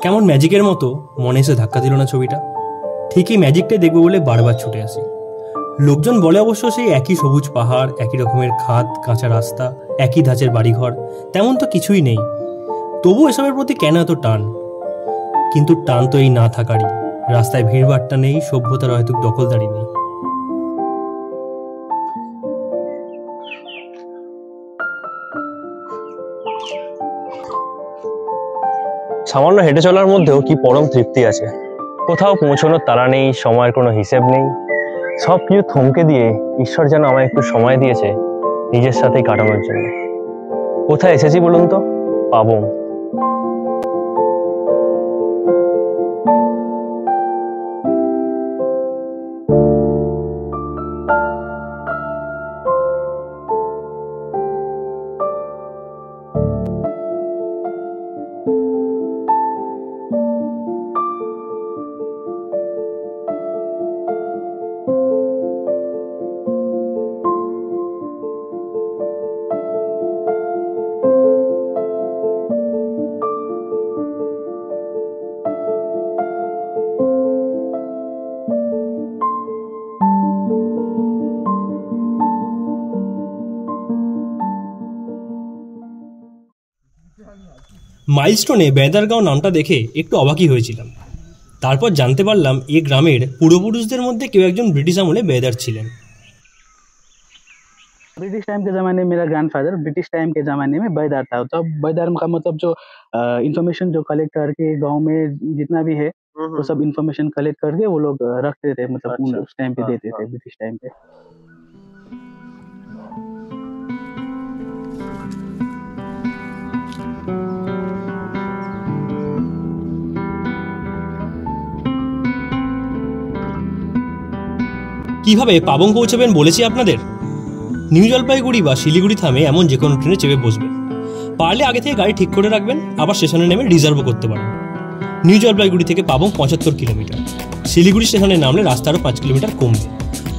কেমন ম্যাজিকের মতো মনে এসে ধাক্কা দিল না ছবিটা। ঠিকই ম্যাজিকটাই দেখবো বলে বারবার ছুটে আসি। লোকজন বলে অবশ্য সেই একই সবুজ পাহাড়, একই রকমের খাদ, কাঁচা রাস্তা, একই ধাঁচের বাড়িঘর, তেমন তো কিছুই নেই। তবু এসবের প্রতি কেন এত টান? কিন্তু টান তো এই না থাকারই। রাস্তায় ভিড়ভাট্টা নেই, সভ্যতার হয়তো দখলদারি নেই। সামান্য হেঁটে চলার মধ্যেও কি পরম তৃপ্তি আছে। কোথাও পৌঁছানোর তাড়া নেই, সময়ের কোনো হিসেব নেই। সব কিছু থমকে দিয়ে ঈশ্বর যেন আমায় একটু সময় দিয়েছে নিজের সাথেই কাটানোর জন্য। কোথায় এসেছি বলুন তো? পাবং। মাইলস্টোনে বেদারগাঁও নামটা দেখে একটু অবাকই হয়েছিলাম। তারপর জানতে পারলাম এই গ্রামের পূর্বপুরুষদের মধ্যে কেউ একজন ব্রিটিশ আমলে বেদার ছিলেন। ब्रिटिश टाइम के ज़माने में मेरा ग्रैंडफादर ब्रिटिश टाइम के ज़माने में बैदार था। तब बैदार का मतलब जो इंफॉर्मेशन जो कलेक्ट करके गांव में जितना भी है वो सब इंफॉर्मेशन कलेक्ट करके वो लोग रखते थे, मतलब उस टाइम पे देते थे, ब्रिटिश टाइम पे। কিভাবে পাবং পৌঁছাবেন বলেছি আপনাদের। নিউ জলপাইগুড়ি বা শিলিগুড়ি থামে এমন যে কোনো ট্রেনে চেপে বসবেন। পারলে আগে থেকে গাড়ি ঠিক করে রাখবেন, আবার স্টেশনে নেমে রিজার্ভও করতে পারেন। নিউ জলপাইগুড়ি থেকে পাবং 75 কিলোমিটার। শিলিগুড়ি স্টেশনে নামলে রাস্তা আরও 5 কিলোমিটার কমবে।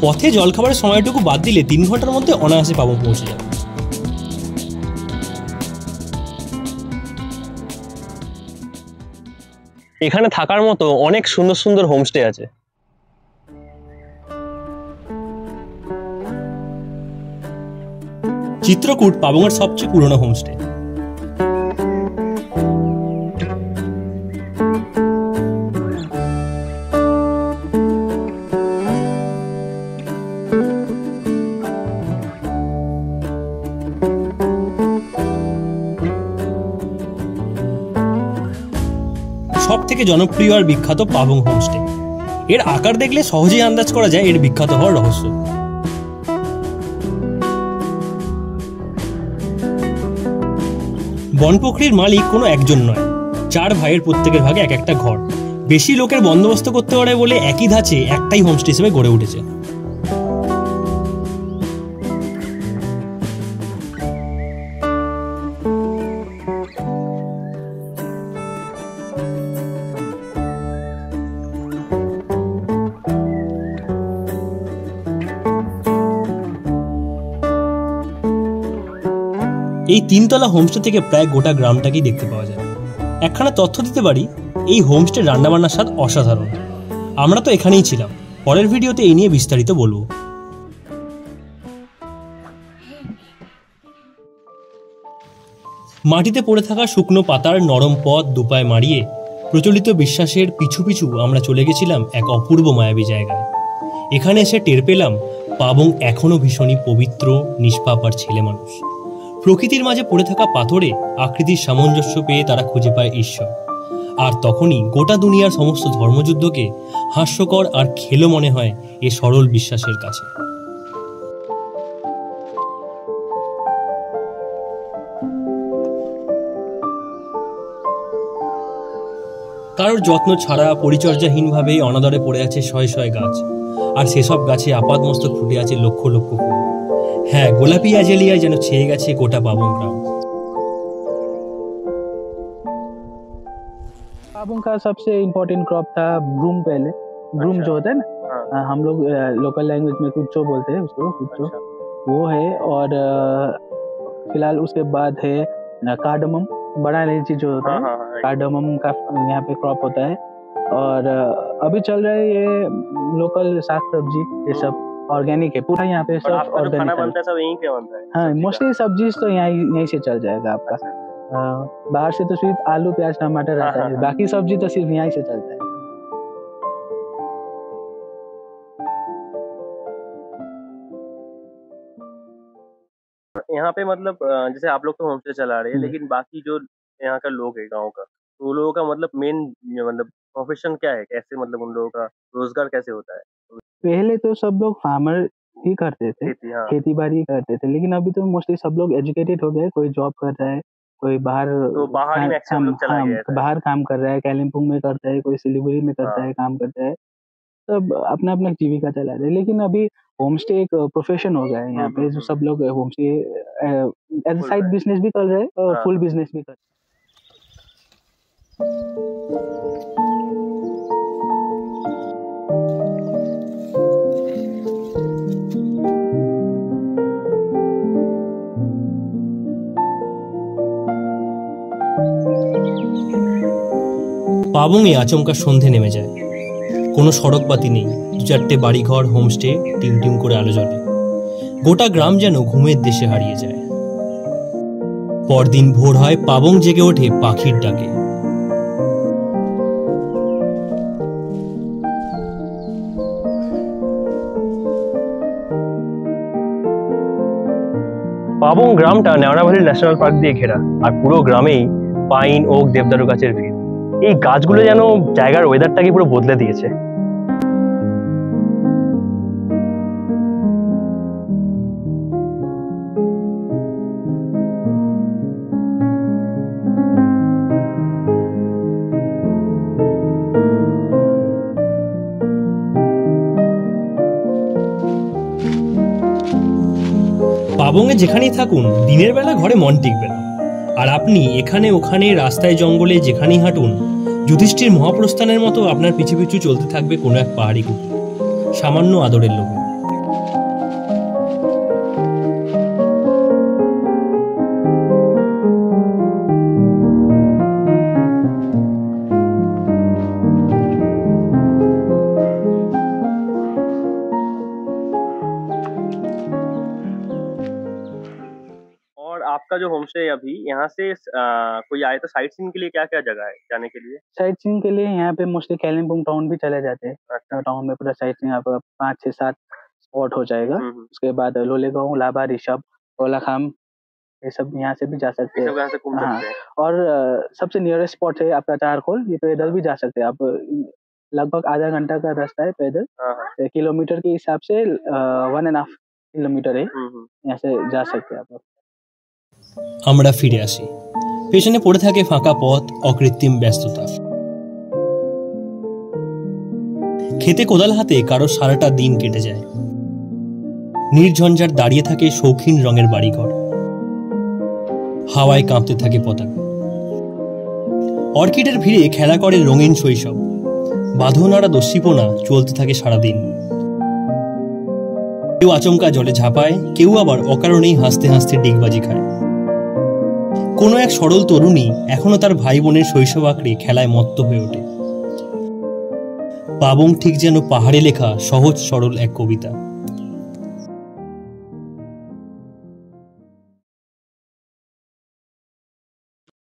পথে জলখাবারের সময়টুকু বাদ দিলে 3 ঘন্টার মধ্যে অনায়াসে পাবং পৌঁছে যাবে। এখানে থাকার মতো অনেক সুন্দর সুন্দর হোমস্টে আছে। চিত্রকূট পাবংয়ের সবচেয়ে পুরনো হোমস্টে। সব থেকে জনপ্রিয় আর বিখ্যাত পাবং হোমস্টে। এর আকার দেখলে সহজেই আন্দাজ করা যায় এর বিখ্যাত হওয়ার রহস্য। বনপোখরির মালিক কোনো একজন নয়, 4 ভাইয়ের প্রত্যেকের ভাগে এক একটা ঘর। বেশি লোকের বন্দোবস্ত করতে পারে বলে একই ধাঁচে একটাই হোমস্টে হিসেবে গড়ে উঠেছে। এই 3 তলা হোমস্টে থেকে প্রায় গোটা গ্রামটাকেই দেখতে পাওয়া যায়। একখানা তথ্য দিতে পারি, এই হোমস্টে রান্নাবান্নার স্বাদ অসাধারণ। আমরা তো এখানেই ছিলাম। পরের ভিডিওতে এই নিয়ে বিস্তারিত বলবো। মাটিতে পড়ে থাকা শুকনো পাতার নরম পথ দুপায়ে মারিয়ে প্রচলিত বিশ্বাসের পিছু পিছু আমরা চলে গেছিলাম এক অপূর্ব মায়াবী জায়গায়। এখানে এসে টের পেলাম পাবং এখনো ভীষণই পবিত্র, নিষ্পাপ আর ছেলে মানুষ। প্রকৃতির মাঝে পড়ে থাকা পাথরে আকৃতির সামঞ্জস্য পেয়ে তারা খুঁজে পায় ঈশ্বর। আর তখনই গোটা দুনিয়ার সমস্ত ধর্মযুদ্ধকে হাস্যকর আর খেলো মনে হয় এ সরল বিশ্বাসের কাছে। কারোর যত্ন ছাড়া পরিচর্যাহীনভাবে অনাদরে পড়ে আছে শয়ে শয়ে গাছ, আর সেসব গাছে আপাদমস্তক ফুটে আছে লক্ষ লক্ষ ফুল। হ্যাঁ, গোলাপি অ্যাজেলিয়ায় যেন ছেয়ে গেছে গোটা পাবং গ্রাম। पाबुंग का सबसे इम्पोर्टेंट क्रॉप था ब्रूम। पहले ब्रूम जो होता है ना, हम लोग लोकल लैंग्वेज में कुच्चो बोलते हैं उसको, कुच्चो वो है। और फिलहाल उसके बाद है कार्डमम, बड़ा इलायची जो होता है कार्डामम का यहाँ पे क्रॉप होता है। और अभी चल रहा है ये लोकल साग सब्जी, ये सब ऑर्गेनिक है पूरा यहाँ पे, सब ऑर्गेनिक खाना बनता है सब यहीं पे बनता है। हाँ, मोस्टली सब्जी तो यहीं से चल जाएगा आपका। बाहर से तो सिर्फ आलू प्याज टमाटर आता है, बाकी सब्जी तो सिर्फ यहीं से चलता है। यहाँ पे मतलब जैसे आप लोग तो होम स्टे चला रहे हैं, लेकिन बाकी जो यहाँ का लोग है गांव का, तो उन लोगों का मतलब मेन मतलब प्रोफेशन क्या है, कैसे मतलब उन लोगों का रोजगार कैसे होता है? पहले तो सब लोग फार्मर ही करते थे, खेती बाड़ी करते थे, लेकिन अभी तो मोस्टली सब लोग एजुकेटेड हो गए, कोई जॉब कर रहा है, कोई बाहर बाहर काम कर रहा है, कालिम्पोंग में करता है, कोई सिलीगुड़ी में करता है, काम करता है, सब अपना अपना जीविका चला रहे हैं। लेकिन अभी होम स्टे एक प्रोफेशन हो गया है यहाँ पे, जो सब लोग home stay as side business भी कर रहे हैं और फुल बिजनेस भी कर रहे हैं। পাবংয়ে আচমকা সন্ধে নেমে যায়। কোনো সড়কবাতি নেই, দু চারটে বাড়িঘর, হোমস্টে, টিম টিম করে আলো জ্বলে। গোটা গ্রাম যেন ঘুমের দেশে হারিয়ে যায়। পরদিন ভোর হয়, পাবং জেগে ওঠে পাখির ডাকে। পাবং গ্রামটা নেওড়াভ্যালি ন্যাশনাল পার্ক দিয়ে ঘেরা, আর পুরো গ্রামেই পাইন, ওক, দেবদারু গাছের ভিড়। এই গাছগুলো যেন জায়গার ওয়েদারটাকে পুরো বদলে দিয়েছে। পাবংয়ে যেখানেই থাকুন, দিনের বেলা ঘরে মন টিকবে না। আর আপনি এখানে ওখানে রাস্তায় জঙ্গলে যেখানেই হাঁটুন, যুধিষ্ঠির মহাপ্রস্থানের মতো আপনার পিছু পিছু চলতে থাকবে কোনো এক পাহাড়ি কুকুর, সামান্য আদরের লোভে। आपका जो होम स्टे है अभी, यहाँ से कोई आए तो साइट सीइंग के लिए क्या क्या जगह है जाने के लिए? साइट सीइंग के लिए यहाँ पे मोस्टली कालिम्पोंग टाउन भी चले जाते हैं। अच्छा। टाउन में पूरा साइट सीइंग आपका 5 से 7 स्पॉट हो जाएगा। उसके बाद लोलेगांव, लाबा, ऋषभ, कोलाखाम, ये सब यहाँ से भी जा सकते हैं। हाँ, और सबसे नियरेस्ट स्पॉट है आपका चारकोल, ये पैदल भी जा सकते हैं आप। लगभग आधा घंटा का रास्ता है पैदल, किलोमीटर के हिसाब से 1.5 किलोमीटर है, यहाँ से जा सकते हैं आप। আমরা ফিরে আসি। পেছনে পড়ে থাকে ফাঁকা পথ, অকৃত্রিম ব্যস্ততা। খেতে কোদাল হাতে কারো সারাটা দিন কেটে যায়। নির্ঝঞ্ঝাট দাঁড়িয়ে থাকে শৌখিন রঙের বাড়িঘর, হাওয়ায় কাঁপতে থাকে পতাকা। অর্কিডের ভিড়ে খেলা করে রঙিন শৈশব, বাঁধনারা দস্যিপনা চলতে থাকে সারাদিন। কেউ আচমকা জলে ঝাঁপায়, কেউ আবার অকারণেই হাসতে হাসতে ডিগবাজি খায়। কোনো এক সরল তরুণী এখনো তার ভাই বোনের শৈশব আঁকড়ে খেলায় মত্ত হয়ে ওঠে। পাবং ঠিক যেন পাহাড়ে লেখা সহজ সরল এক কবিতা।